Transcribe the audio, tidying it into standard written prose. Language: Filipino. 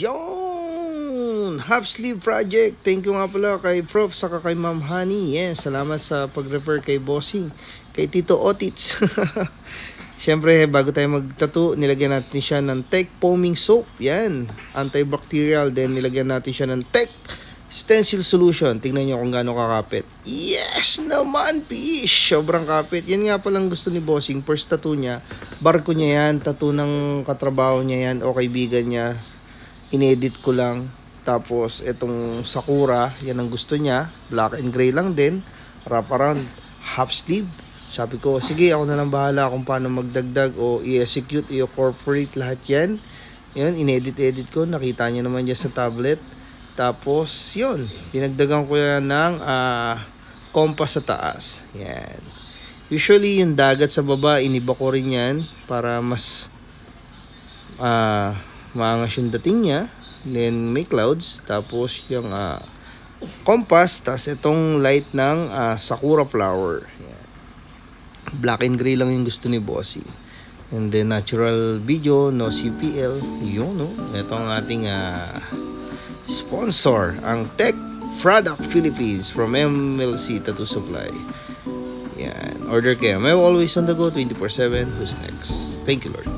Yon! Half Sleeve Project. Thank you nga pala kay Prof. Saka kay Ma'am Honey. Yes, salamat sa pag-refer kay Bossing. Kay Tito Otits. Siyempre, bago tayo mag-tattoo, nilagyan natin siya ng Tech Foaming Soap. Yan. Antibacterial. Then, nilagyan natin siya ng Tech Stencil Solution. Tingnan nyo kung gaano kakapit. Yes naman, fish! Sobrang kapit. Yan nga palang gusto ni Bossing. First tattoo niya. Barko niya yan. Tattoo ng katrabaho niya yan o kaibigan niya. Inedit ko lang. Tapos, itong Sakura, yan ang gusto niya. Black and gray lang din. Wrap around, half sleeve. Sabi ko, sige, ako na lang bahala kung paano magdagdag o i-execute, i-incorporate lahat yan. Yan, inedit-edit ko. Nakita niyo naman dyan sa tablet. Tapos, yun. Dinagdagan ko yan ng compass sa taas. Yan. Usually, yung dagat sa baba, iniba ko rin yan para mas maangas yung dating niya. Then may clouds. Tapos yung compass. Tapos itong light ng Sakura flower. Yan. Black and gray lang yung gusto ni Bossy. And then natural video. No CPL. Yun, no? Ito ang ating sponsor. Ang Tech Product Philippines from MLC Tattoo Supply. Yan. Order kayo. May always on the go 24/7. Who's next? Thank you, Lord.